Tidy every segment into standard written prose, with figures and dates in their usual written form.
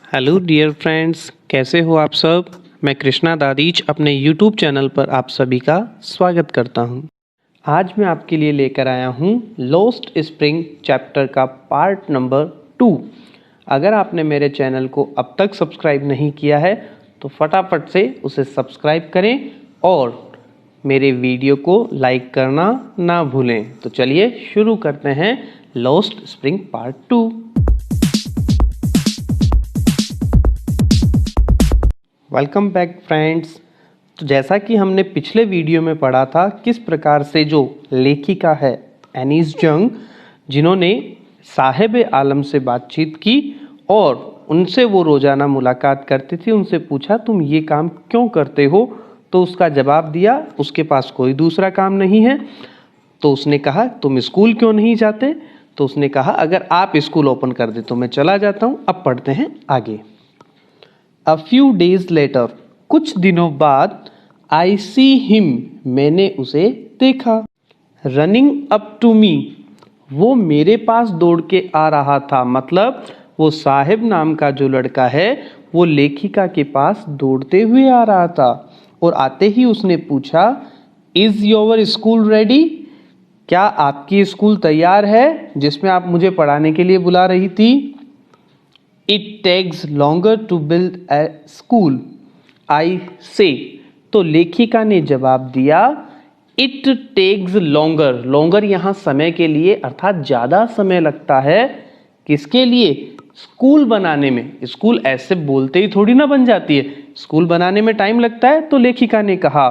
Hello dear friends, कैसे हो आप सब। मैं कृष्णा दादीच अपने यूट्यूब चैनल पर आप सभी का स्वागत करता हूं। आज मैं आपके लिए लेकर आया हूं लॉस्ट स्प्रिंग चैप्टर का पार्ट नंबर 2। अगर आपने मेरे चैनल को अब तक सब्सक्राइब नहीं किया है तो फटाफट से उसे सब्सक्राइब करें और मेरे वीडियो को लाइक करना ना भूलें। तो चलिए शुरू करते हैं lost spring part 2। Welcome back friends. तो जैसा कि हमने पिछले वीडियो में पढ़ा था किस प्रकार से जो लेखिका है एनीस जंग, जिन्होंने साहिब आलम से बातचीत की और उनसे वो रोज़ाना मुलाकात करती थी, उनसे पूछा तुम ये काम क्यों करते हो, तो उसका जवाब दिया उसके पास कोई दूसरा काम नहीं है। तो उसने कहा तुम स्कूल क्यों नहीं जाते, तो उसने कहा अगर आप स्कूल ओपन कर दे तो मैं चला जाता हूँ। अब पढ़ते हैं आगे। A few days later, कुछ दिनों बाद, I see him, मैंने उसे देखा। Running up to me, वो मेरे पास दौड़ के आ रहा था। मतलब वो साहिब नाम का जो लड़का है वो लेखिका के पास दौड़ते हुए आ रहा था और आते ही उसने पूछा इज योर स्कूल रेडी, क्या आपकी स्कूल तैयार है जिसमें आप मुझे पढ़ाने के लिए बुला रही थी। It takes longer to build a school, I say. तो लेखिका ने जवाब दिया It takes longer, longer यहाँ समय के लिए अर्थात ज़्यादा समय लगता है। किसके लिए? स्कूल बनाने में। स्कूल ऐसे बोलते ही थोड़ी ना बन जाती है, स्कूल बनाने में टाइम लगता है। तो लेखिका ने कहा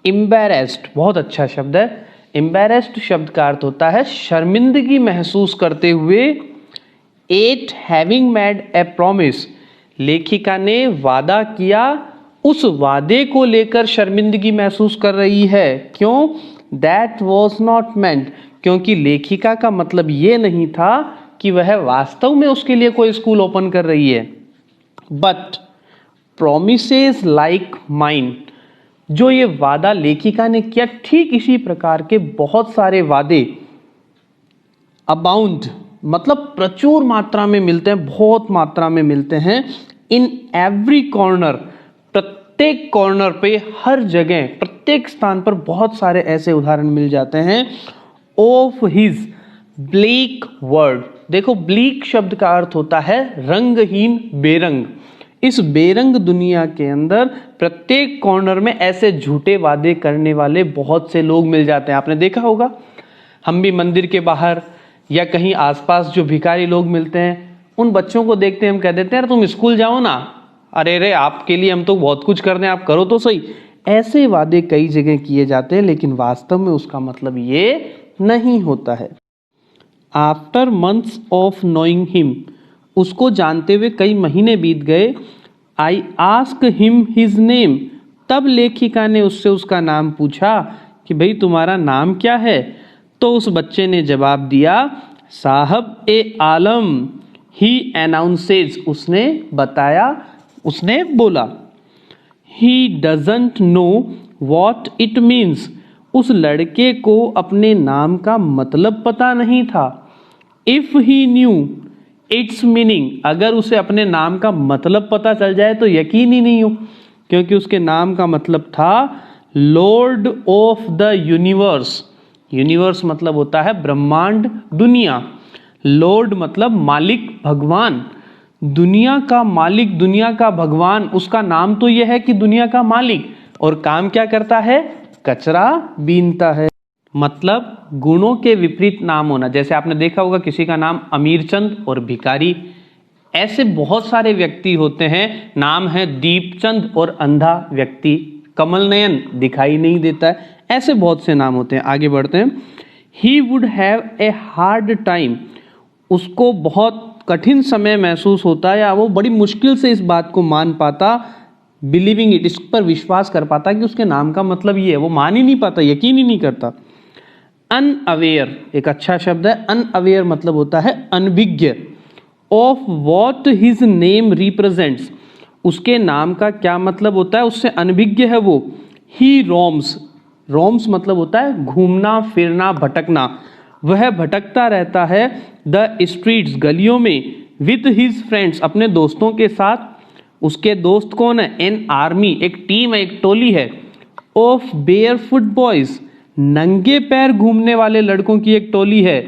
Embarrassed, बहुत अच्छा शब्द है। Embarrassed शब्द का अर्थ होता है शर्मिंदगी महसूस करते हुए। Eight having made a promise, लेखिका ने वादा किया, उस वादे को लेकर शर्मिंदगी महसूस कर रही है। क्यों? दैट वॉज नॉट मेंट, क्योंकि लेखिका का मतलब ये नहीं था कि वह वास्तव में उसके लिए कोई स्कूल ओपन कर रही है। बट प्रोमिसेस लाइक माइन, जो ये वादा लेखिका ने किया ठीक इसी प्रकार के बहुत सारे वादे अबाउंड, मतलब प्रचुर मात्रा में मिलते हैं, बहुत मात्रा में मिलते हैं। इन एवरी कॉर्नर, प्रत्येक कॉर्नर पे, हर जगह, प्रत्येक स्थान पर बहुत सारे ऐसे उदाहरण मिल जाते हैं। ऑफ हिज ब्लैक वर्ड, देखो ब्लैक शब्द का अर्थ होता है रंगहीन, बेरंग। इस बेरंग दुनिया के अंदर प्रत्येक कॉर्नर में ऐसे झूठे वादे करने वाले बहुत से लोग मिल जाते हैं। आपने देखा होगा, हम भी मंदिर के बाहर या कहीं आसपास जो भिखारी लोग मिलते हैं उन बच्चों को देखते हैं, हम कह देते हैं यार तुम स्कूल जाओ ना, अरे रे आपके लिए हम तो बहुत कुछ कर दें, आप करो तो सही। ऐसे वादे कई जगह किए जाते हैं लेकिन वास्तव में उसका मतलब ये नहीं होता है। After months of knowing him, उसको जानते हुए कई महीने बीत गए। I ask him his name, तब लेखिका ने उससे उसका नाम पूछा कि भाई तुम्हारा नाम क्या है। तो उस बच्चे ने जवाब दिया साहब ए आलम। ही अनाउंसेज, उसने बताया, उसने बोला। He doesn't know what it means, उस लड़के को अपने नाम का मतलब पता नहीं था। If he new it's meaning, अगर उसे अपने नाम का मतलब पता चल जाए तो यकीन ही नहीं हो, क्योंकि उसके नाम का मतलब था Lord of the universe. Universe मतलब होता है ब्रह्मांड, दुनिया। लॉर्ड मतलब मालिक, भगवान, दुनिया का मालिक, दुनिया का भगवान। उसका नाम तो यह है कि दुनिया का मालिक, और काम क्या करता है? कचरा बीनता है। मतलब गुणों के विपरीत नाम होना। जैसे आपने देखा होगा किसी का नाम अमीरचंद और भिखारी, ऐसे बहुत सारे व्यक्ति होते हैं। नाम है दीपचंद और अंधा व्यक्ति, कमल नयन, दिखाई नहीं देता है। ऐसे बहुत से नाम होते हैं। आगे बढ़ते हैं। He would have a hard time, उसको बहुत कठिन समय महसूस होता है या वो बड़ी मुश्किल से इस बात को मान पाता, बिलीविंग इट, इस पर विश्वास कर पाता कि उसके नाम का मतलब ये है। वो मान ही नहीं पाता, यकीन ही नहीं करता। अनअवेयर एक अच्छा शब्द है। अनअवेयर मतलब होता है अनभिज्ञ। Of what his name represents, उसके नाम का क्या मतलब होता है, उससे अनभिज्ञ है वो। ही रोम्स, रोम्स मतलब होता है घूमना फिरना, भटकना। वह भटकता रहता है द स्ट्रीट्स, गलियों में, विथ हिज फ्रेंड्स, अपने दोस्तों के साथ। उसके दोस्त कौन है? एन आर्मी, एक टीम है, एक टोली है। ऑफ बेयरफुट बॉयज, नंगे पैर घूमने वाले लड़कों की एक टोली है।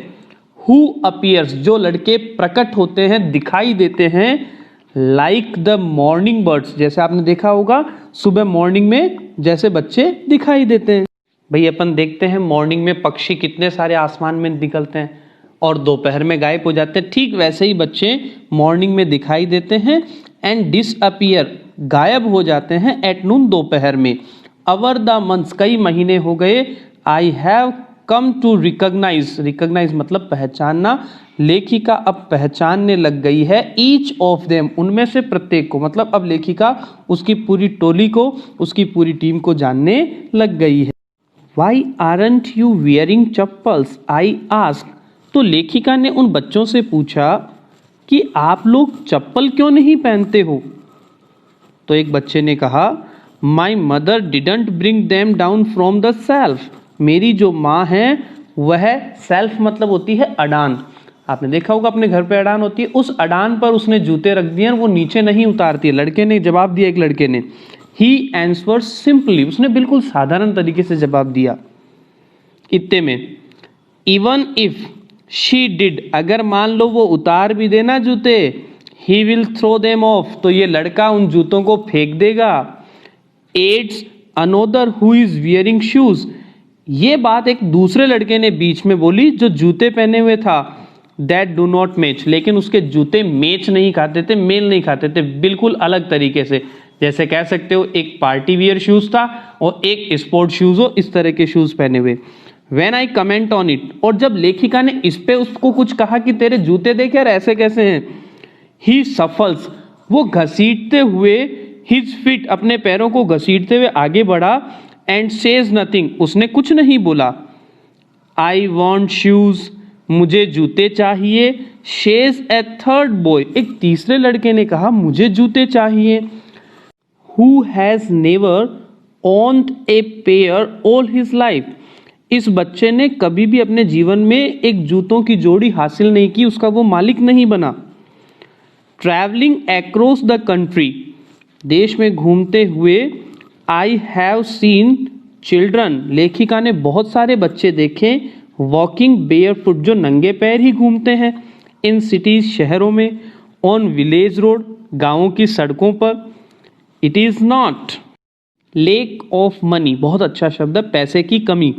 हु अपीयर्स, जो लड़के प्रकट होते हैं, दिखाई देते हैं। लाइक द मॉर्निंग बर्ड्स, जैसे आपने देखा होगा सुबह मॉर्निंग में जैसे बच्चे दिखाई देते हैं। भाई अपन देखते हैं मॉर्निंग में पक्षी कितने सारे आसमान में निकलते हैं और दोपहर में गायब हो जाते हैं, ठीक वैसे ही बच्चे मॉर्निंग में दिखाई देते हैं एंड डिसअपीयर, गायब हो जाते हैं एट नून, दोपहर में। अवर द मंथ्स, कई महीने हो गए। I have come to recognise, recognise मतलब पहचानना, लेखिका अब पहचानने लग गई है। ईच ऑफ देम, उनमें से प्रत्येक को, मतलब अब लेखिका उसकी पूरी टोली को, उसकी पूरी टीम को जानने लग गई है। Why aren't you wearing chappals? I asked. तो लेखिका ने उन बच्चों से पूछा कि आप लोग चप्पल क्यों नहीं पहनते हो? तो एक बच्चे ने कहा, My mother didn't bring them down from the shelf. मेरी जो माँ है वह, सेल्फ मतलब होती है अडान, आपने देखा होगा अपने घर पे अडान होती है, उस अडान पर उसने जूते रख दिए, वो नीचे नहीं उतारती है। लड़के ने जवाब दिया, एक लड़के ने, ही आंसर्ड सिंपली, उसने बिल्कुल साधारण तरीके से जवाब दिया इतने में, इवन इफ शी डिड, अगर मान लो वो उतार भी देना जूते, he will throw them off, तो ये लड़का उन जूतों को फेंक देगा। Adds another who is wearing shoes, ये बात एक दूसरे लड़के ने बीच में बोली जो जूते पहने हुए था। दैट डू नॉट मैच, लेकिन उसके जूते मैच नहीं खाते थे, मेल नहीं खाते थे, बिल्कुल अलग तरीके से। जैसे कह सकते हो एक पार्टी वियर शूज था और एक स्पोर्ट शूज हो, इस तरह के शूज पहने हुए। When I comment on it, और जब लेखिका ने इस पे उसको कुछ कहा कि तेरे जूते देख यार ऐसे कैसे हैं, ही सफल्स, वो घसीटते हुए, हिज फीट, अपने पैरों को घसीटते हुए आगे बढ़ा, एंड सेज नथिंग, उसने कुछ नहीं बोला। आई वॉन्ट शूज, मुझे जूते चाहिए। शेज ए थर्ड बॉय, एक तीसरे लड़के ने कहा मुझे जूते चाहिए। Who has never owned a pair all his life, इस बच्चे ने कभी भी अपने जीवन में एक जूतों की जोड़ी हासिल नहीं की, उसका वो मालिक नहीं बना। ट्रैवलिंग अक्रॉस द कंट्री, देश में घूमते हुए। आई हैव सीन चिल्ड्रन, लेखिका ने बहुत सारे बच्चे देखे। वॉकिंग बेयरफुट, जो नंगे पैर ही घूमते हैं। इन सिटीज, शहरों में। ऑन विलेज रोड, गाँवों की सड़कों पर। It is not lake of money, बहुत अच्छा शब्द है, पैसे की कमी।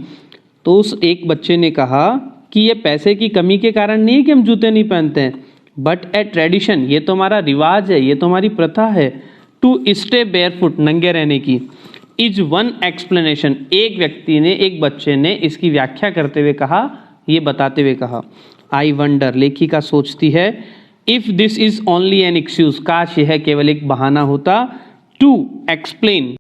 तो उस एक बच्चे ने कहा कि ये पैसे की कमी के कारण नहीं है कि हम जूते नहीं पहनते हैं, बट ए ट्रेडिशन, ये तो हमारा रिवाज है, ये तो हमारी प्रथा है, टू स्टे बेयरफुट, नंगे रहने की। इज वन एक्सप्लेनेशन, एक व्यक्ति ने, एक बच्चे ने इसकी व्याख्या करते हुए कहा, ये बताते हुए कहा। आई वंडर, लेखिका सोचती है, if this is only an excuse, काश यह केवल एक बहाना होता, to explain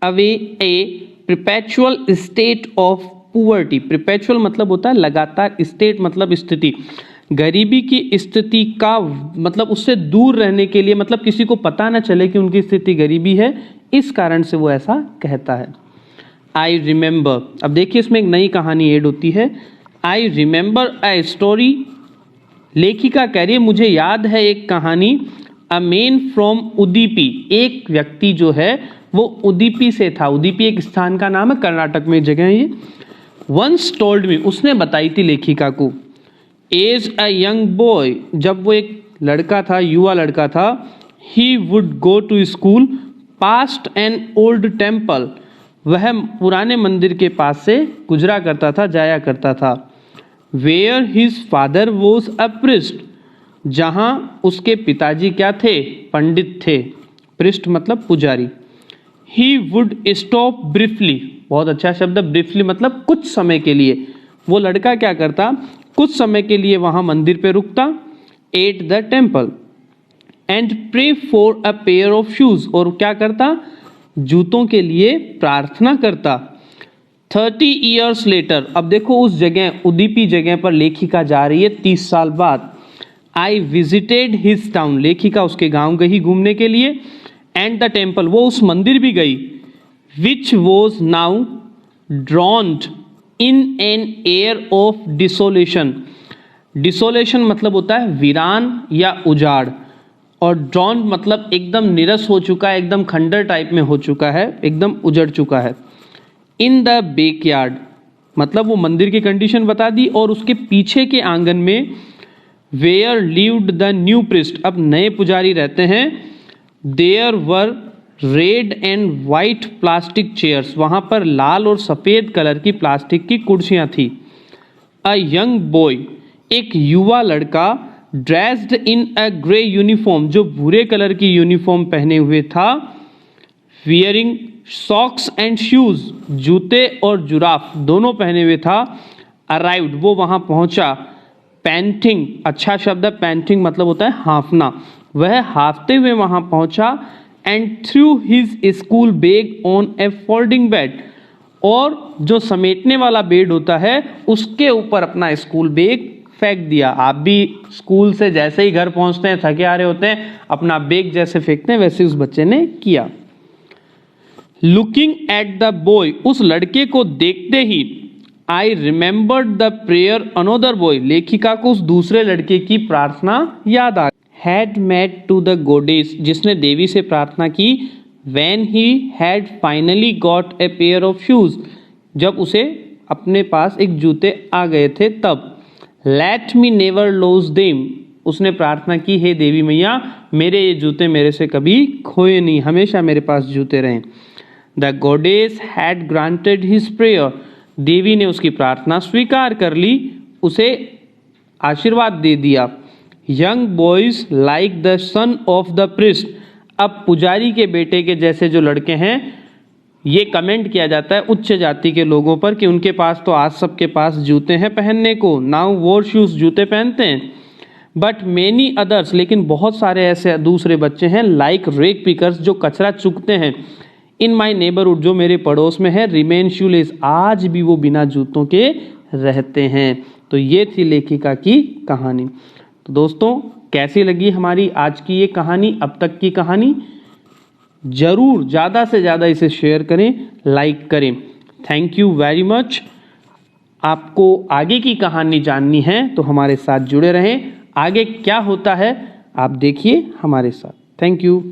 away a perpetual state of poverty, perpetual मतलब होता है लगातार, state मतलब स्थिति, गरीबी की स्थिति का मतलब उससे दूर रहने के लिए, मतलब किसी को पता ना चले कि उनकी स्थिति गरीबी है, इस कारण से वो ऐसा कहता है। आई रिमेंबर, अब देखिए इसमें एक नई कहानी ऐड होती है। आई रिमेंबर ए स्टोरी, लेखिका कह रही है मुझे याद है एक कहानी। अ मैन फ्रॉम उदीपी, एक व्यक्ति जो है वो उदीपी से था। उदीपी एक स्थान का नाम है, कर्नाटक में जगह है ये। वंस टोल्ड मी, उसने बताई थी लेखिका को। एज अ यंग बॉय, जब वो एक लड़का था, युवा लड़का था। He would go to school past an old temple, वह पुराने मंदिर के पास से गुजरा करता था, जाया करता था। Where his father was a priest, जहाँ उसके पिताजी क्या थे, पंडित थे। प्रिस्ट मतलब पुजारी। ही वुड स्टॉप ब्रीफली, बहुत अच्छा शब्द, ब्रीफली मतलब कुछ समय के लिए। वो लड़का क्या करता, कुछ समय के लिए वहाँ मंदिर पे रुकता। At the temple and pray for a pair of shoes, और क्या करता, जूतों के लिए प्रार्थना करता। 30 years later, अब देखो उस जगह, उदीपी जगह पर लेखिका जा रही है 30 साल बाद। आई विजिटेड हिज टाउन, लेखिका उसके गांव गई घूमने के लिए। एंड द टेम्पल, वो उस मंदिर भी गई। Which was now drowned in an air of desolation, desolation मतलब होता है वीरान या उजाड़, और ड्रॉन मतलब एकदम निरस हो चुका है, एकदम खंडर टाइप में हो चुका है, एकदम उजड़ चुका है। इन द बैकयार्ड मतलब वो मंदिर की कंडीशन बता दी, और उसके पीछे के आंगन में where lived the new priest, अब नए पुजारी रहते हैं। There were red and white plastic chairs, वहाँ पर लाल और सफ़ेद कलर की प्लास्टिक की कुर्सियाँ थी। अ यंग बॉय, एक युवा लड़का, dressed in a grey uniform, जो भूरे कलर की यूनिफॉर्म पहने हुए था, वियरिंग सॉक्स एंड शूज, जूते और जुराफ दोनों पहने हुए था। अराइव्ड, वो वहाँ पहुँचा। पैंटिंग, अच्छा शब्द है, पैंटिंग मतलब होता है हाँफना, वह हाँफते हुए वहाँ पहुँचा। And through his school bag on A folding bed, और जो समेटने वाला बेड होता है उसके ऊपर अपना स्कूल बैग फेंक दिया। आप भी स्कूल से जैसे ही घर पहुंचते हैं, थके आ रहे होते हैं, अपना बैग जैसे फेंकते हैं, वैसे उस बच्चे ने किया। लुकिंग एट द बॉय, उस लड़के को देखते ही, I remembered the prayer another boy, लेखिका को उस दूसरे लड़के की प्रार्थना याद आ गई। Had made to the goddess, जिसने देवी से प्रार्थना की। When he had finally got a pair of shoes, जब उसे अपने पास एक जूते आ गए थे तब। Let me never lose them, उसने प्रार्थना की, हे देवी मैया मेरे ये जूते मेरे से कभी खोए नहीं, हमेशा मेरे पास जूते रहें। The goddess had granted his prayer, देवी ने उसकी प्रार्थना स्वीकार कर ली, उसे आशीर्वाद दे दिया। Young boys like the son of the priest, अब पुजारी के बेटे के जैसे जो लड़के हैं, ये कमेंट किया जाता है उच्च जाति के लोगों पर कि उनके पास तो आज सबके पास जूते हैं पहनने को, नाउ वोर शूज, जूते पहनते हैं। बट मेनी अदर्स, लेकिन बहुत सारे ऐसे दूसरे बच्चे हैं, लाइक रेक पिकर्स, जो कचरा चुगते हैं, इन माई नेबरहुड, जो मेरे पड़ोस में है, रिमेन शूलेस, आज भी वो बिना जूतों के रहते हैं। तो ये थी लेखिका की कहानी। तो दोस्तों कैसी लगी हमारी आज की ये कहानी, अब तक की कहानी? जरूर ज़्यादा से ज़्यादा इसे शेयर करें, लाइक करें। Thank you very much. आपको आगे की कहानी जाननी है तो हमारे साथ जुड़े रहें, आगे क्या होता है आप देखिए हमारे साथ। Thank you.